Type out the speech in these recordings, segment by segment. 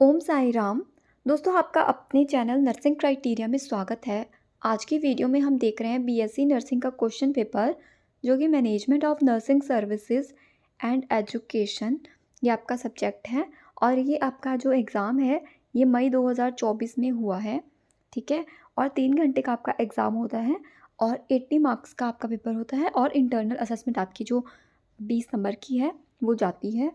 ओम साई राम। दोस्तों, आपका अपने चैनल नर्सिंग क्राइटेरिया में स्वागत है। आज की वीडियो में हम देख रहे हैं बीएससी नर्सिंग का क्वेश्चन पेपर, जो कि management of nursing services and education, ये आपका सब्जेक्ट है। और ये आपका जो एग्ज़ाम है ये मई 2024 में हुआ है, ठीक है। और 3 घंटे का आपका एग्ज़ाम होता है और 80 मार्क्स का आपका पेपर होता है। और इंटरनल असेसमेंट आपकी जो 20 नंबर की है वो जाती है।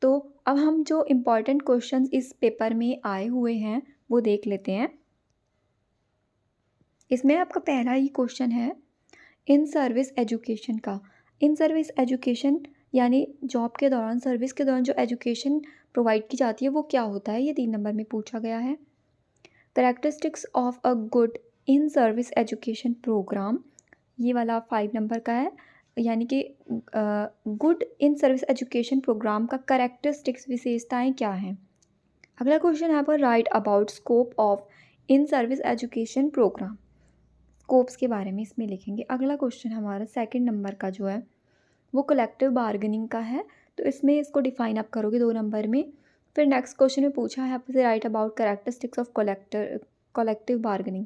तो अब हम जो इम्पॉर्टेंट क्वेश्चंस इस पेपर में आए हुए हैं वो देख लेते हैं। इसमें आपका पहला ही क्वेश्चन है इन सर्विस एजुकेशन का। इन सर्विस एजुकेशन यानी जॉब के दौरान, सर्विस के दौरान जो एजुकेशन प्रोवाइड की जाती है वो क्या होता है, ये 3 नंबर में पूछा गया है। Characteristics of a good in service education programme, ये वाला 5 नंबर का है। यानी कि good in service education programme का कैरेक्टरिस्टिक्स, विशेषताएं क्या हैं। अगला क्वेश्चन है पर write about scope of in service education programme. Scopes के बारे में इसमें लिखेंगे। अगला क्वेश्चन हमारा 2 नंबर का जो है वो कलेक्टिव बार्गेनिंग का है, तो इसमें इसको डिफाइन आप करोगे 2 नंबर में। फिर नेक्स्ट क्वेश्चन में पूछा है आपसे right about characteristics of collective bargaining,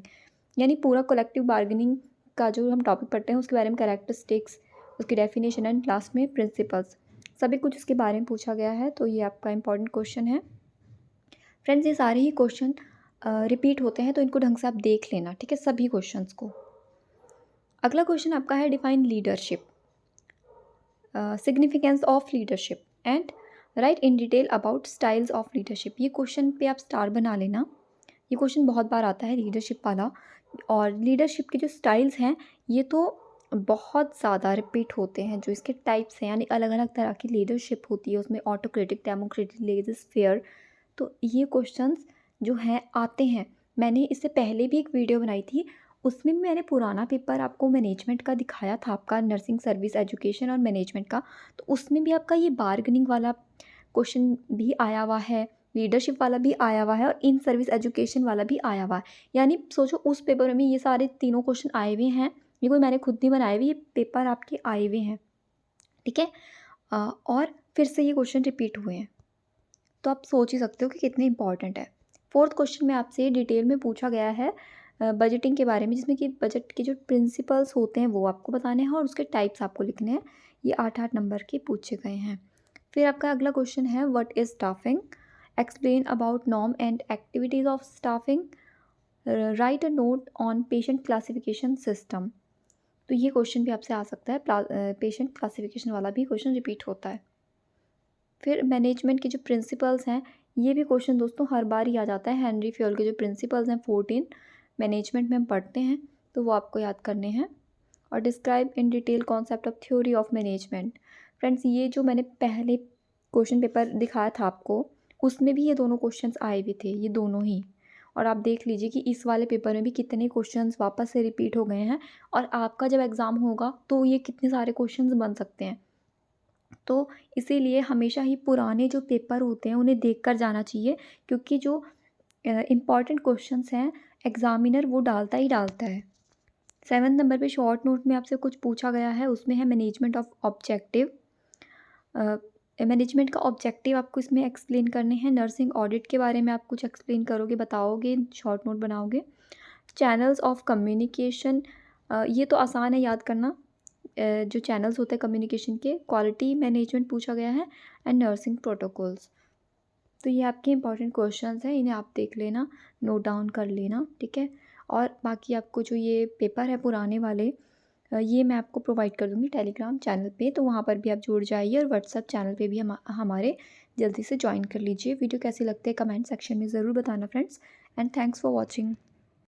यानी पूरा कलेक्टिव बार्गेनिंग का जो हम टॉपिक पढ़ते हैं उसके बारे में कैरेक्टरिस्टिक्स, उसकी डेफिनेशन एंड लास्ट में प्रिंसिपल्स, सभी कुछ इसके बारे में पूछा गया है। तो ये आपका इंपॉर्टेंट क्वेश्चन है फ्रेंड्स। ये सारे ही क्वेश्चन रिपीट होते हैं, तो इनको ढंग से आप देख लेना, ठीक है, सभी क्वेश्चंस को। अगला क्वेश्चन आपका है define leadership, significance of leadership and right in detail about styles of leadership. ये क्वेश्चन पे आप स्टार बना लेना। ये क्वेश्चन बहुत बार आता है लीडरशिप वाला। और लीडरशिप के जो स्टाइल्स हैं ये तो बहुत ज़्यादा रिपीट होते हैं। जो इसके टाइप्स हैं, यानी अलग अलग तरह की लीडरशिप होती है, उसमें ऑटोक्रेटिक, डेमोक्रेटिक, लेजिस फेयर, तो ये क्वेश्चंस जो हैं आते हैं। मैंने इससे पहले भी एक वीडियो बनाई थी, उसमें मैंने पुराना पेपर आपको मैनेजमेंट का दिखाया था, आपका नर्सिंग सर्विस एजुकेशन और मैनेजमेंट का। तो उसमें भी आपका ये बार्गेनिंग वाला क्वेश्चन भी आया हुआ है, लीडरशिप वाला भी आया हुआ है और इन सर्विस एजुकेशन वाला भी आया हुआ है। यानी सोचो उस पेपर में ये सारे तीनों क्वेश्चन आए हुए हैं। ये कोई मैंने खुद नहीं बनाए हुए, ये पेपर आपके आए हुए हैं, ठीक है। और फिर से ये क्वेश्चन रिपीट हुए हैं, तो आप सोच ही सकते हो कि कितने इंपॉर्टेंट है। 4th क्वेश्चन में आपसे डिटेल में पूछा गया है बजटिंग के बारे में, जिसमें कि बजट के जो प्रिंसिपल्स होते हैं वो आपको बताने हैं और उसके टाइप्स आपको लिखने हैं। ये 8-8 नंबर के पूछे गए हैं। फिर आपका अगला क्वेश्चन है what is staffing, explain about norm and activities of staffing, right a note on patient classification system. तो ये क्वेश्चन भी आपसे आ सकता है। पेशेंट क्लासिफिकेशन वाला भी क्वेश्चन रिपीट होता है। फिर मैनेजमेंट के जो प्रिंसिपल्स हैं, ये भी क्वेश्चन दोस्तों हर बार ही आ जाता है। हेनरी फ्योल के जो प्रिंसिपल्स हैं 14 मैनेजमेंट में हम पढ़ते हैं, तो वो आपको याद करने हैं। और describe in detail concept of theory of management. Friends, ये जो मैंने पहले क्वेश्चन पेपर दिखाया था आपको, उसमें भी ये दोनों क्वेश्चंस आए हुए थे, ये दोनों ही। और आप देख लीजिए कि इस वाले पेपर में भी कितने क्वेश्चंस वापस से रिपीट हो गए हैं। और आपका जब एग्ज़ाम होगा तो ये कितने सारे क्वेश्चंस बन सकते हैं। तो इसीलिए हमेशा ही पुराने जो पेपर होते हैं उन्हें देख कर जाना चाहिए, क्योंकि जो इम्पॉर्टेंट क्वेश्चंस हैं एग्ज़ामिनर वो डालता ही डालता है। 7 नंबर पे शॉर्ट नोट में आपसे कुछ पूछा गया है, उसमें है मैनेजमेंट ऑफ ऑब्जेक्टिव। मैनेजमेंट का ऑब्जेक्टिव आपको इसमें एक्सप्लेन करने हैं। नर्सिंग ऑडिट के बारे में आप कुछ एक्सप्लेन करोगे, बताओगे, शॉर्ट नोट बनाओगे। चैनल्स ऑफ कम्युनिकेशन, ये तो आसान है याद करना। जो चैनल्स होते हैं कम्युनिकेशन के, क्वालिटी मैनेजमेंट पूछा गया है एंड नर्सिंग प्रोटोकॉल्स। तो ये आपके इंपॉर्टेंट क्वेश्चंस हैं, इन्हें आप देख लेना, नोट डाउन कर लेना, ठीक है। और बाकी आपको जो ये पेपर है पुराने वाले, ये मैं आपको प्रोवाइड कर दूँगी टेलीग्राम चैनल पे, तो वहाँ पर भी आप जुड़ जाइए और व्हाट्सएप चैनल पे भी हमारे जल्दी से ज्वाइन कर लीजिए। वीडियो कैसी लगती है कमेंट सेक्शन में ज़रूर बताना friends, and thanks for watching.